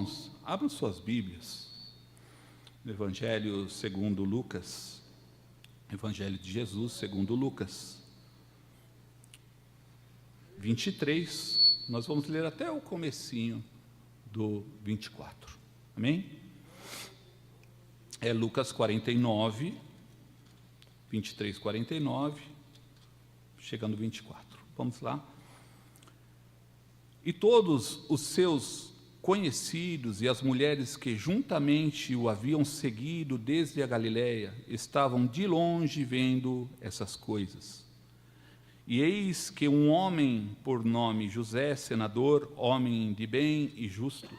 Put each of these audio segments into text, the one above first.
irmãos, abram suas Bíblias, no Evangelho segundo Lucas, Evangelho de Jesus segundo Lucas, 23, nós vamos ler até o comecinho do 24, amém? É Lucas 49, 23, 49, chegando 24, vamos lá. E todos os seus conhecidos e as mulheres que juntamente o haviam seguido desde a Galiléia estavam de longe vendo essas coisas. E eis que um homem por nome José, senador, homem de bem e justo,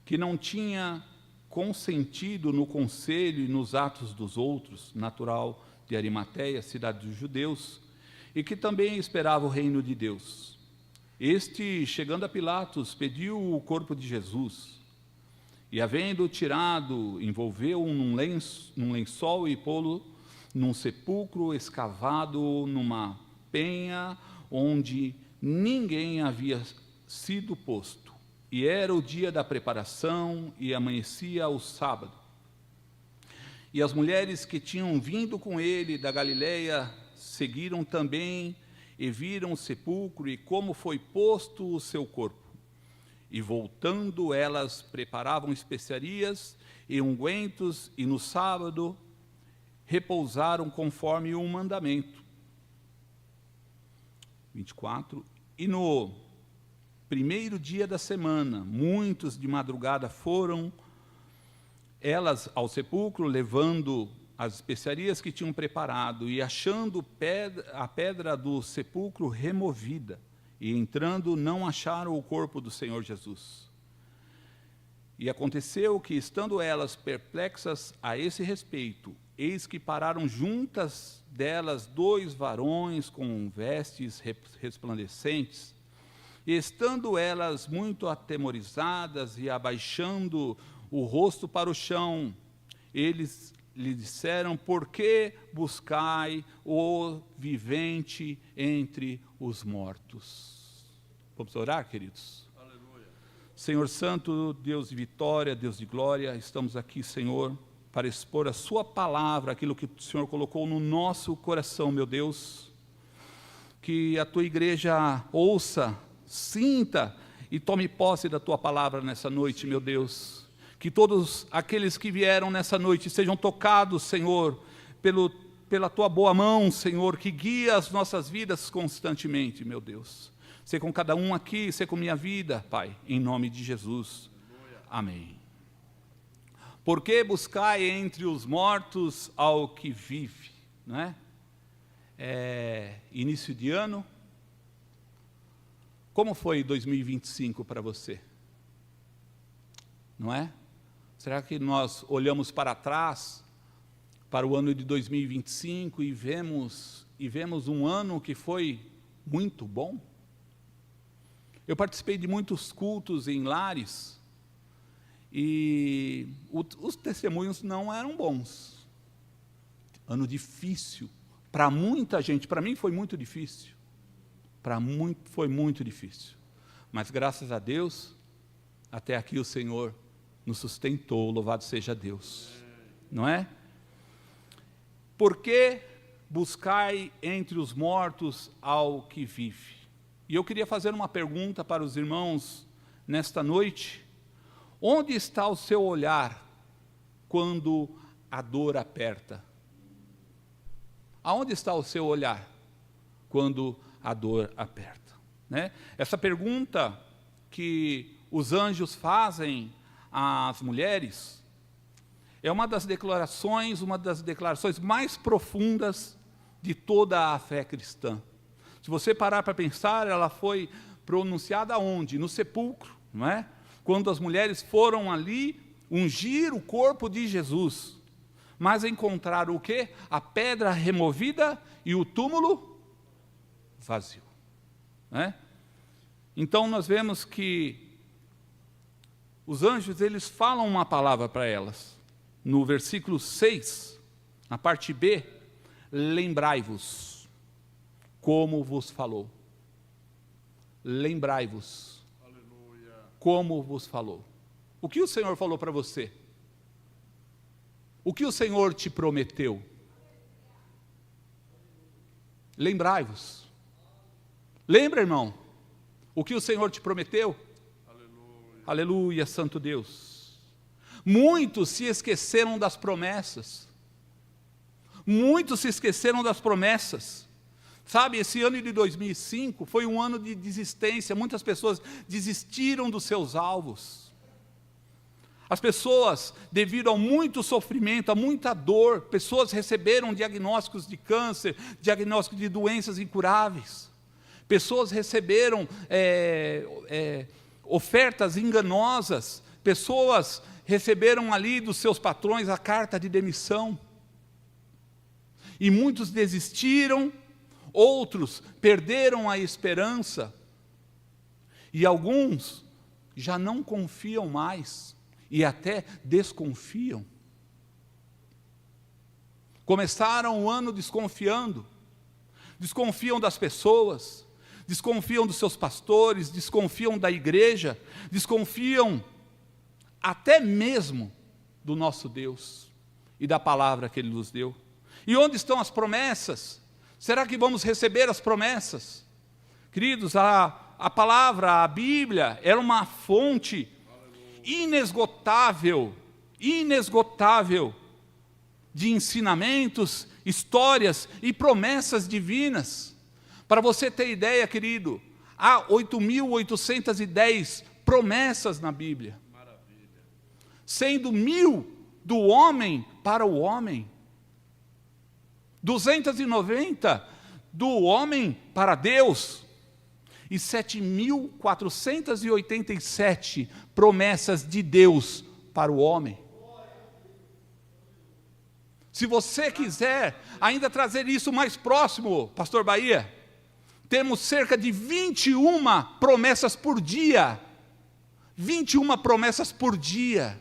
que não tinha consentido no conselho e nos atos dos outros, natural de Arimateia, cidade dos judeus, e que também esperava o reino de Deus. Este, chegando a Pilatos, pediu o corpo de Jesus, e havendo tirado, envolveu-o num lençol e pô-lo num sepulcro escavado numa penha, onde ninguém havia sido posto. E era o dia da preparação, e amanhecia o sábado. E as mulheres que tinham vindo com ele da Galiléia seguiram também, e viram o sepulcro e como foi posto o seu corpo. E voltando, elas preparavam especiarias e ungüentos, e no sábado repousaram conforme o mandamento. 24. E no primeiro dia da semana, muitos de madrugada foram elas ao sepulcro, levando as especiarias que tinham preparado, e achando a pedra do sepulcro removida, e entrando não acharam o corpo do Senhor Jesus. E aconteceu que, estando elas perplexas a esse respeito, eis que pararam juntas delas 2 varões com vestes resplandecentes, e estando elas muito atemorizadas e abaixando o rosto para o chão, eles lhe disseram: por que buscai o vivente entre os mortos? Vamos orar, queridos? Aleluia. Senhor Santo, Deus de vitória, Deus de glória, estamos aqui, Senhor, para expor a sua palavra, aquilo que o Senhor colocou no nosso coração, meu Deus. Que a tua igreja ouça, sinta e tome posse da tua palavra nessa noite, meu Deus. Que todos aqueles que vieram nessa noite sejam tocados, Senhor, pela tua boa mão, Senhor, que guia as nossas vidas constantemente, meu Deus. Ser com cada um aqui, ser com minha vida, Pai, em nome de Jesus. Amém. Por que buscai entre os mortos ao que vive? Não é? Início de ano. Como foi 2025 para você? Não é? Será que nós olhamos para trás, para o ano de 2025 e vemos um ano que foi muito bom? Eu participei de muitos cultos em lares e os testemunhos não eram bons. Ano difícil para muita gente, para mim foi muito difícil. Foi muito difícil. Mas graças a Deus, até aqui o Senhor nos sustentou, louvado seja Deus, não é? Por que buscai entre os mortos ao que vive? E eu queria fazer uma pergunta para os irmãos nesta noite: onde está o seu olhar quando a dor aperta? Aonde está o seu olhar quando a dor aperta? Né? Essa pergunta que os anjos fazem às mulheres é uma das declarações mais profundas de toda a fé cristã. Se você parar para pensar, ela foi pronunciada onde? No sepulcro, não é? Quando as mulheres foram ali ungir o corpo de Jesus, mas encontraram o quê? A pedra removida e o túmulo vazio, não é? Então nós vemos que os anjos, eles falam uma palavra para elas. No versículo 6, na parte B, lembrai-vos como vos falou. Lembrai-vos como vos falou. O que o Senhor falou para você? O que o Senhor te prometeu? Lembrai-vos. Lembra, irmão? O que o Senhor te prometeu? Aleluia, aleluia, santo Deus. Muitos se esqueceram das promessas. Muitos se esqueceram das promessas. Sabe, esse ano de 2005 foi um ano de desistência. Muitas pessoas desistiram dos seus alvos. As pessoas, devido a muito sofrimento, a muita dor, pessoas receberam diagnósticos de câncer, diagnósticos de doenças incuráveis. Pessoas receberam ofertas enganosas. Pessoas receberam ali dos seus patrões a carta de demissão. E muitos desistiram, outros perderam a esperança. E alguns já não confiam mais. E até desconfiam. Começaram o ano desconfiando. Desconfiam das pessoas, desconfiam dos seus pastores, desconfiam da igreja, desconfiam até mesmo do nosso Deus e da palavra que Ele nos deu. E onde estão as promessas? Será que vamos receber as promessas? Queridos, a palavra, a Bíblia, era uma fonte inesgotável de ensinamentos, histórias e promessas divinas. Para você ter ideia, querido, há 8.810 promessas na Bíblia. Maravilha. Sendo 1.000 do homem para o homem, 290 do homem para Deus, e 7.487 promessas de Deus para o homem. Se você quiser ainda trazer isso mais próximo, Pastor Bahia, temos cerca de 21 promessas por dia. 21 promessas por dia.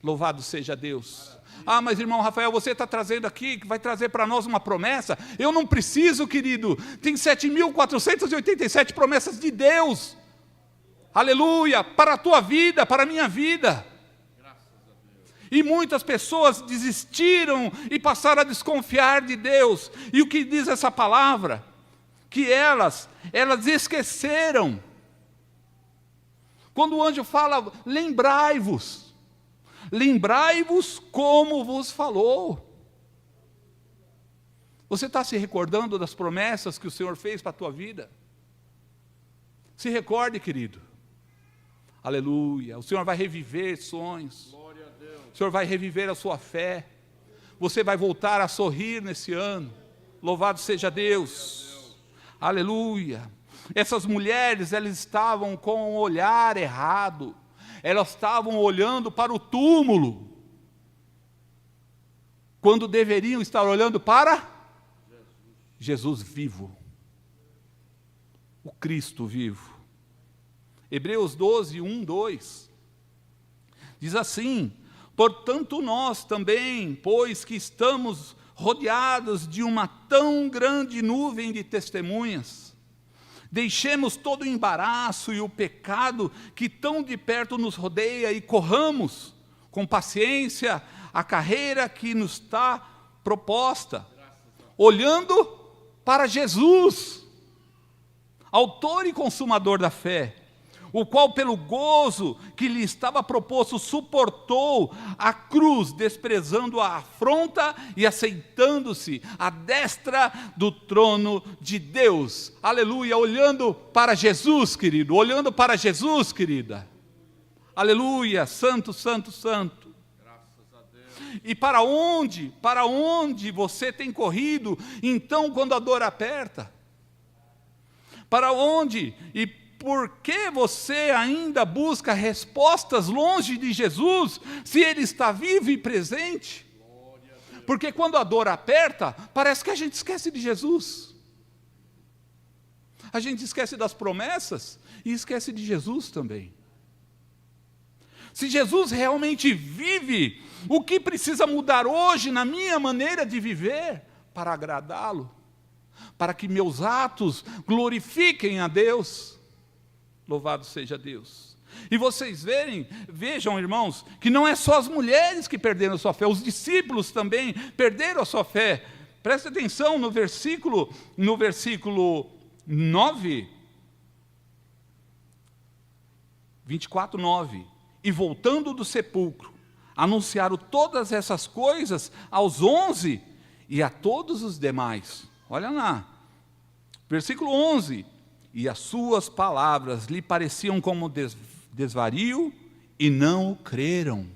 Louvado seja Deus. Ah, mas irmão Rafael, você está trazendo aqui, que vai trazer para nós uma promessa? Eu não preciso, querido. Tem 7.487 promessas de Deus. Aleluia, para a tua vida, para a minha vida. E muitas pessoas desistiram e passaram a desconfiar de Deus. E o que diz essa palavra? Que elas esqueceram. Quando o anjo fala, lembrai-vos. Lembrai-vos como vos falou. Você está se recordando das promessas que o Senhor fez para a tua vida? Se recorde, querido. Aleluia. O Senhor vai reviver sonhos. Glória a Deus. O Senhor vai reviver a sua fé. Você vai voltar a sorrir nesse ano. Louvado seja Deus. Aleluia. Essas mulheres, elas estavam com o olhar errado. Elas estavam olhando para o túmulo, quando deveriam estar olhando para Jesus vivo, o Cristo vivo. Hebreus 12, 1, 2, diz assim: portanto nós também, pois que estamos rodeados de uma tão grande nuvem de testemunhas, deixemos todo o embaraço e o pecado que tão de perto nos rodeia e corramos com paciência a carreira que nos está proposta, olhando para Jesus, autor e consumador da fé, o qual pelo gozo que lhe estava proposto suportou a cruz, desprezando a afronta e aceitando-se à destra do trono de Deus. Aleluia, olhando para Jesus, querido, olhando para Jesus, querida. Aleluia, santo, santo, santo. Graças a Deus. E para onde você tem corrido, então, quando a dor aperta? Para onde? E por que você ainda busca respostas longe de Jesus, se Ele está vivo e presente? Porque quando a dor aperta, parece que a gente esquece de Jesus. A gente esquece das promessas e esquece de Jesus também. Se Jesus realmente vive, o que precisa mudar hoje na minha maneira de viver para agradá-lo? Para que meus atos glorifiquem a Deus? Louvado seja Deus. E vocês vejam, irmãos, que não é só as mulheres que perderam a sua fé, os discípulos também perderam a sua fé. Preste atenção no versículo 9, 24:9. E voltando do sepulcro, anunciaram todas essas coisas aos 11 e a todos os demais. Olha lá, versículo 11. E as suas palavras lhe pareciam como desvario e não creram.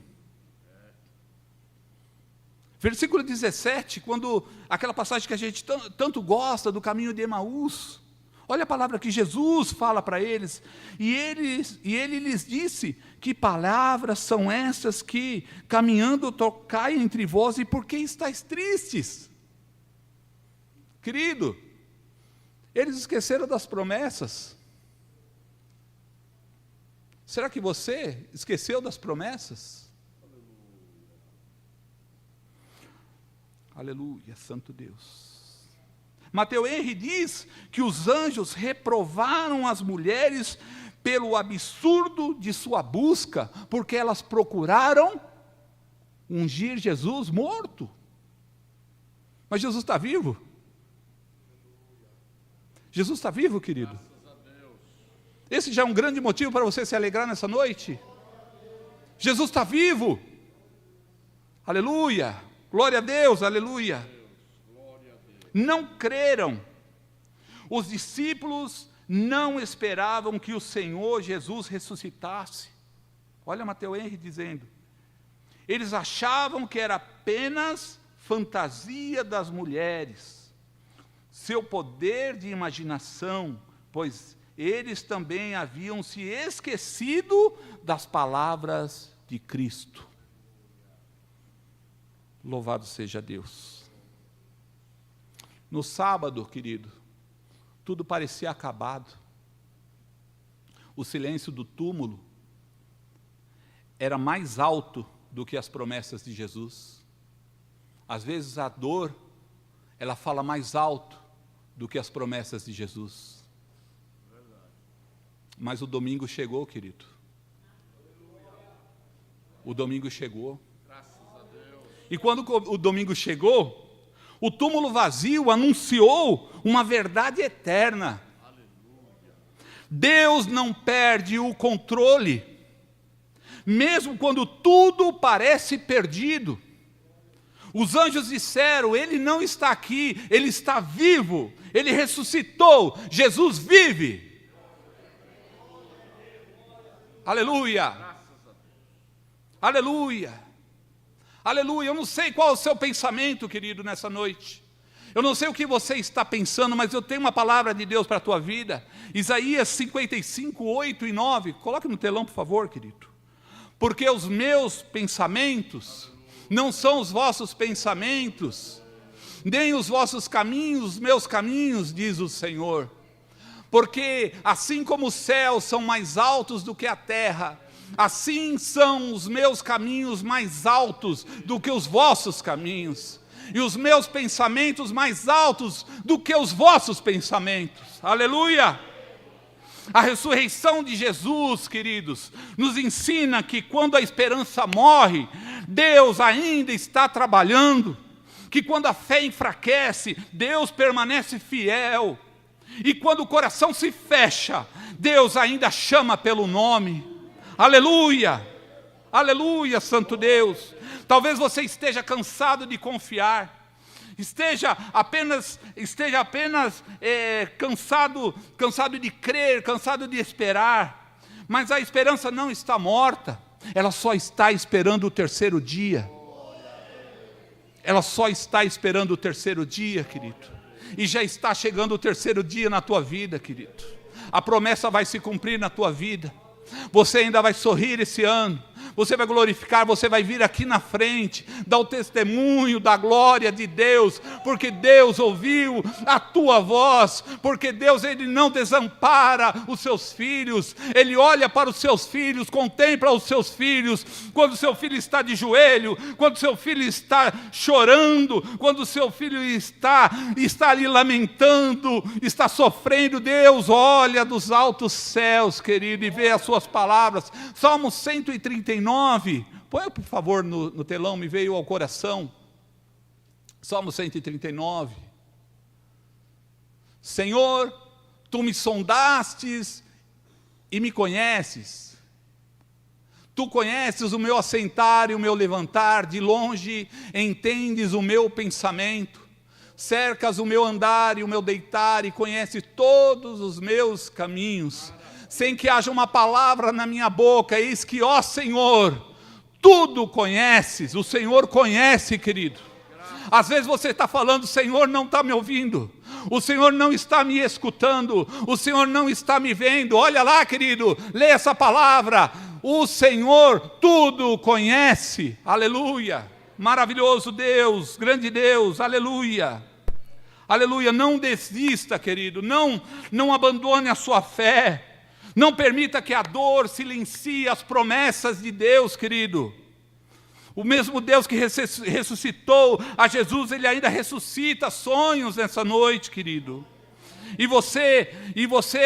Versículo 17, quando aquela passagem que a gente tanto gosta do caminho de Emaús. Olha a palavra que Jesus fala para eles. E ele lhes disse: que palavras são essas que, caminhando, tocai entre vós, e por que estáis tristes? Querido, eles esqueceram das promessas. Será que você esqueceu das promessas? Aleluia, santo Deus. Matthew Henry diz que os anjos reprovaram as mulheres pelo absurdo de sua busca, porque elas procuraram ungir Jesus morto. Mas Jesus está vivo? Jesus está vivo, querido? Esse já é um grande motivo para você se alegrar nessa noite. Jesus está vivo. Aleluia. Glória a Deus, aleluia. Não creram. Os discípulos não esperavam que o Senhor Jesus ressuscitasse. Olha Matthew Henry dizendo. Eles achavam que era apenas fantasia das mulheres. Seu poder de imaginação, pois eles também haviam se esquecido das palavras de Cristo. Louvado seja Deus. No sábado, querido, tudo parecia acabado. O silêncio do túmulo era mais alto do que as promessas de Jesus. Às vezes a dor, ela fala mais alto do que as promessas de Jesus. Mas o domingo chegou, querido. O domingo chegou. E quando o domingo chegou, o túmulo vazio anunciou uma verdade eterna. Deus não perde o controle, mesmo quando tudo parece perdido. Os anjos disseram: Ele não está aqui, Ele está vivo, Ele ressuscitou, Jesus vive. Aleluia, aleluia, aleluia. Eu não sei qual é o seu pensamento, querido, nessa noite. Eu não sei o que você está pensando, mas eu tenho uma palavra de Deus para a tua vida. Isaías 55, 8 e 9. Coloque no telão, por favor, querido. Porque os meus pensamentos não são os vossos pensamentos, nem os vossos caminhos, os meus caminhos, diz o Senhor. Porque assim como os céus são mais altos do que a terra, assim são os meus caminhos mais altos do que os vossos caminhos, e os meus pensamentos mais altos do que os vossos pensamentos. Aleluia! A ressurreição de Jesus, queridos, nos ensina que quando a esperança morre, Deus ainda está trabalhando, que quando a fé enfraquece, Deus permanece fiel, e quando o coração se fecha, Deus ainda chama pelo nome. Aleluia, aleluia, santo Deus. Talvez você esteja cansado de confiar, esteja apenas cansado de crer, cansado de esperar, mas a esperança não está morta, ela só está esperando o terceiro dia. Ela só está esperando o terceiro dia, querido. E já está chegando o terceiro dia na tua vida, querido. A promessa vai se cumprir na tua vida. Você ainda vai sorrir esse ano. você vai glorificar, você vai vir aqui na frente, dar o testemunho da glória de Deus, porque Deus ouviu a tua voz, porque Deus, Ele não desampara os seus filhos, Ele olha para os seus filhos, contempla os seus filhos, quando o seu filho está de joelho, quando o seu filho está chorando, quando o seu filho está ali lamentando, está sofrendo, Deus olha dos altos céus, querido, e vê as suas palavras. Salmo 139, põe por favor no telão, me veio ao coração, Salmo 139, Senhor, Tu me sondastes e me conheces, Tu conheces o meu assentar e o meu levantar, de longe entendes o meu pensamento, cercas o meu andar e o meu deitar, e conheces todos os meus caminhos, sem que haja uma palavra na minha boca. Eis que, ó Senhor, tudo conheces. O Senhor conhece, querido. Às vezes você está falando, o Senhor não está me ouvindo, o Senhor não está me escutando, o Senhor não está me vendo. Olha lá, querido, lê essa palavra, o Senhor tudo conhece. Aleluia, maravilhoso Deus, grande Deus, aleluia. Aleluia, não desista, querido, não abandone a sua fé, não permita que a dor silencie as promessas de Deus, querido. O mesmo Deus que ressuscitou a Jesus, Ele ainda ressuscita sonhos nessa noite, querido. E você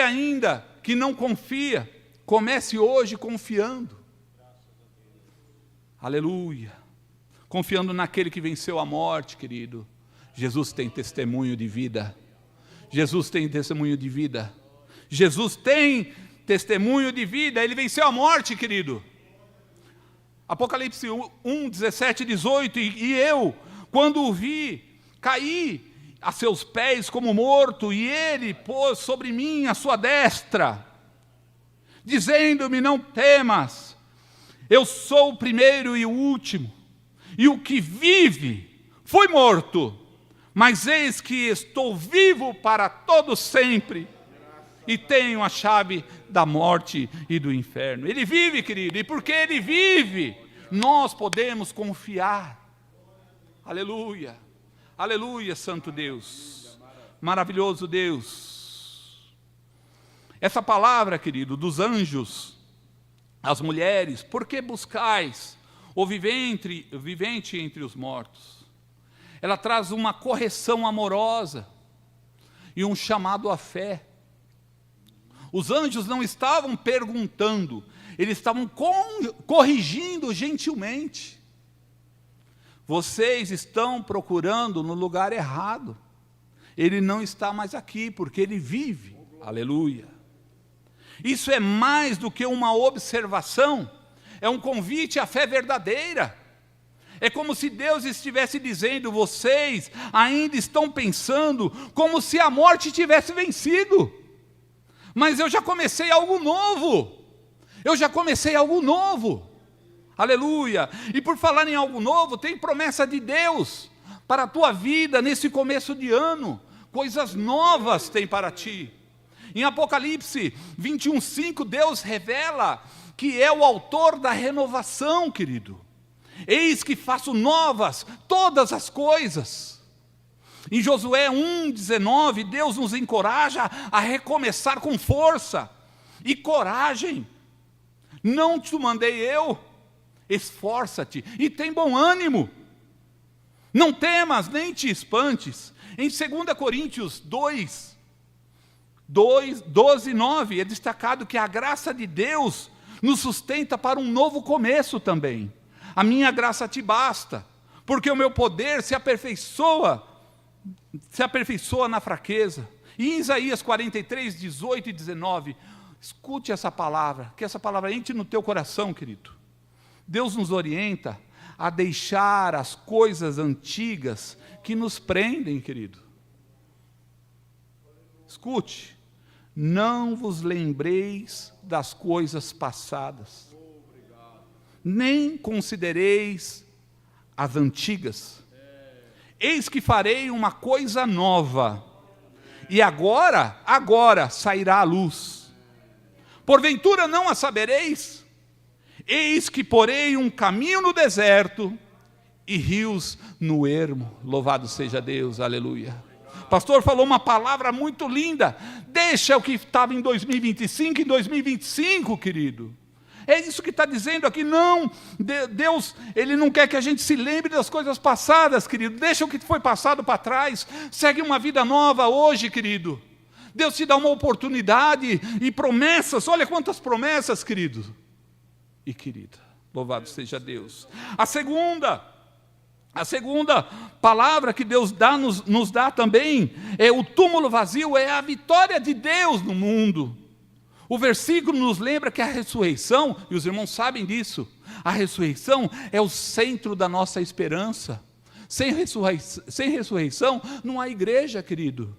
ainda que não confia, comece hoje confiando. Aleluia. Confiando naquele que venceu a morte, querido. Jesus tem testemunho de vida. Jesus tem testemunho de vida. Jesus tem testemunho de vida. Ele venceu a morte, querido. Apocalipse 1, 17, 18. E eu, quando o vi, caí a seus pés como morto, e ele pôs sobre mim a sua destra, dizendo-me: não temas, eu sou o primeiro e o último, e o que vive foi morto, mas eis que estou vivo para todo sempre, e tenho a chave da morte e do inferno. Ele vive, querido, e porque Ele vive, nós podemos confiar. Aleluia, aleluia, santo Deus, maravilhoso Deus. Essa palavra, querido, dos anjos, as mulheres, por que buscais o vivente entre os mortos? Ela traz uma correção amorosa e um chamado à fé. Os anjos não estavam perguntando, eles estavam corrigindo gentilmente. Vocês estão procurando no lugar errado. Ele não está mais aqui, porque Ele vive. Aleluia. Isso é mais do que uma observação, é um convite à fé verdadeira. É como se Deus estivesse dizendo: vocês ainda estão pensando como se a morte tivesse vencido. Mas eu já comecei algo novo. Eu já comecei algo novo. Aleluia. E por falar em algo novo, tem promessa de Deus para a tua vida nesse começo de ano. Coisas novas tem para ti. Em Apocalipse 21:5, Deus revela que é o autor da renovação, querido. Eis que faço novas todas as coisas. Em Josué 1:19, Deus nos encoraja a recomeçar com força e coragem. Não te mandei eu, esforça-te e tem bom ânimo. Não temas, nem te espantes. Em 2 Coríntios 12:9, é destacado que a graça de Deus nos sustenta para um novo começo também. A minha graça te basta, porque o meu poder se aperfeiçoa na fraqueza. E em Isaías 43:18 e 19, escute essa palavra, que essa palavra entre no teu coração, querido. Deus nos orienta a deixar as coisas antigas que nos prendem, querido. Escute, não vos lembreis das coisas passadas, nem considereis as antigas. Eis que farei uma coisa nova, e agora sairá a luz. Porventura não a sabereis? Eis que porei um caminho no deserto e rios no ermo. Louvado seja Deus, aleluia. O pastor falou uma palavra muito linda. Deixa o que estava em 2025, em 2025, querido. É isso que está dizendo aqui. Não, Deus, Ele não quer que a gente se lembre das coisas passadas, querido. Deixa o que foi passado para trás. Segue uma vida nova hoje, querido. Deus te dá uma oportunidade e promessas. Olha quantas promessas, querido e querida. Louvado seja Deus. A segunda palavra que Deus nos dá também é o túmulo vazio, é a vitória de Deus no mundo. O versículo nos lembra que a ressurreição, e os irmãos sabem disso, a ressurreição é o centro da nossa esperança. Sem ressurreição não há igreja, querido.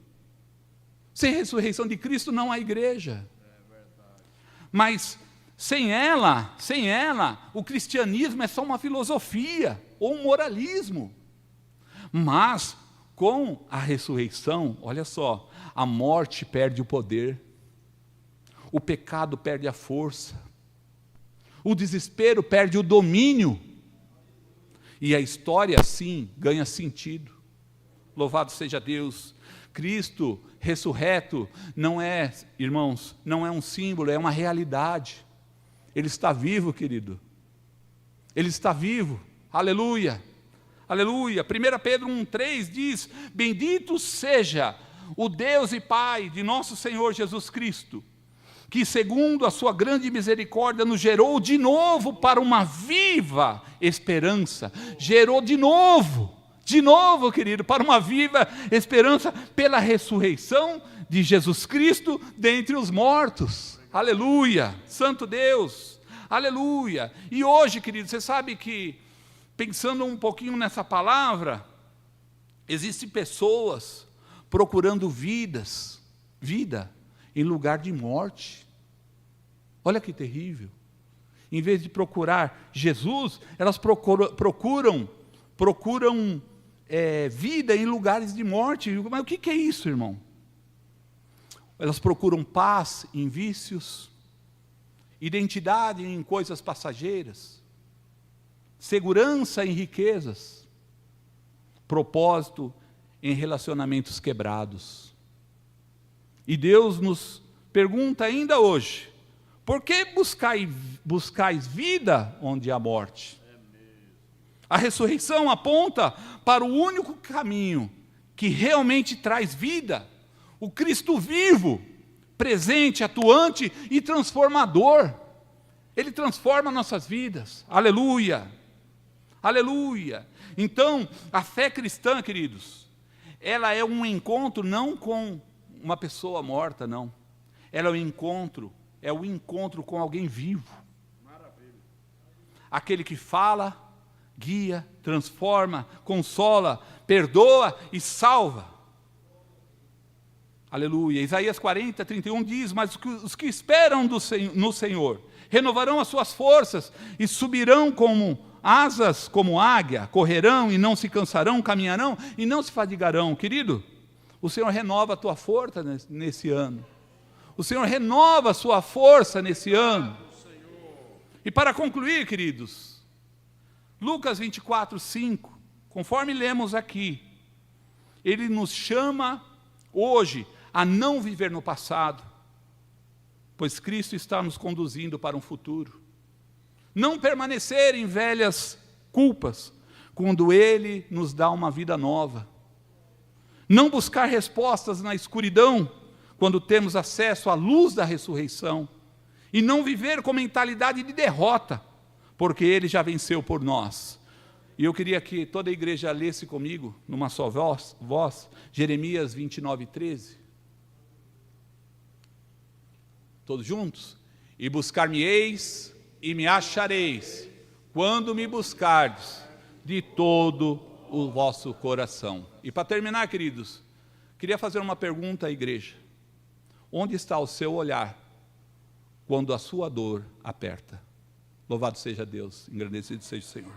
Sem ressurreição de Cristo não há igreja. Mas sem ela, o cristianismo é só uma filosofia ou um moralismo. Mas com a ressurreição, olha só, a morte perde o poder. O pecado perde a força, o desespero perde o domínio, e a história, sim, ganha sentido. Louvado seja Deus. Cristo ressurreto não é, irmãos, não é um símbolo, é uma realidade. Ele está vivo, querido. Ele está vivo, aleluia, aleluia. 1 Pedro 1,3 diz: bendito seja o Deus e Pai de nosso Senhor Jesus Cristo, que segundo a sua grande misericórdia nos gerou de novo para uma viva esperança. Gerou de novo, querido, para uma viva esperança pela ressurreição de Jesus Cristo dentre os mortos. Aleluia, santo Deus, aleluia. E hoje, querido, você sabe que, pensando um pouquinho nessa palavra, existem pessoas procurando vida em lugar de morte. Olha que terrível. Em vez de procurar Jesus, elas procuram vida em lugares de morte. Mas o que é isso, irmão? Elas procuram paz em vícios, identidade em coisas passageiras, segurança em riquezas, propósito em relacionamentos quebrados. E Deus nos pergunta ainda hoje: por que buscais vida onde há morte? A ressurreição aponta para o único caminho que realmente traz vida, o Cristo vivo, presente, atuante e transformador. Ele transforma nossas vidas, aleluia, aleluia. Então, a fé cristã, queridos, ela é um encontro não com uma pessoa morta, não. Ela é o encontro com alguém vivo. Maravilha. Aquele que fala, guia, transforma, consola, perdoa e salva. Aleluia. Isaías 40:31 diz: mas os que esperam no Senhor renovarão as suas forças e subirão como asas, como águia, correrão e não se cansarão, caminharão e não se fadigarão. Querido, o Senhor renova a tua força nesse ano. O Senhor renova a sua força nesse ano. E para concluir, queridos, Lucas 24:5, conforme lemos aqui, ele nos chama hoje a não viver no passado, pois Cristo está nos conduzindo para um futuro. Não permanecer em velhas culpas, quando Ele nos dá uma vida nova. Não buscar respostas na escuridão, quando temos acesso à luz da ressurreição. E não viver com mentalidade de derrota, porque Ele já venceu por nós. E eu queria que toda a igreja lesse comigo, numa só voz, Jeremias 29:13. Todos juntos? E buscar-me-eis e me achareis, quando me buscardes de todo o vosso coração. E para terminar, queridos, queria fazer uma pergunta à igreja. Onde está o seu olhar quando a sua dor aperta? Louvado seja Deus, engrandecido seja o Senhor.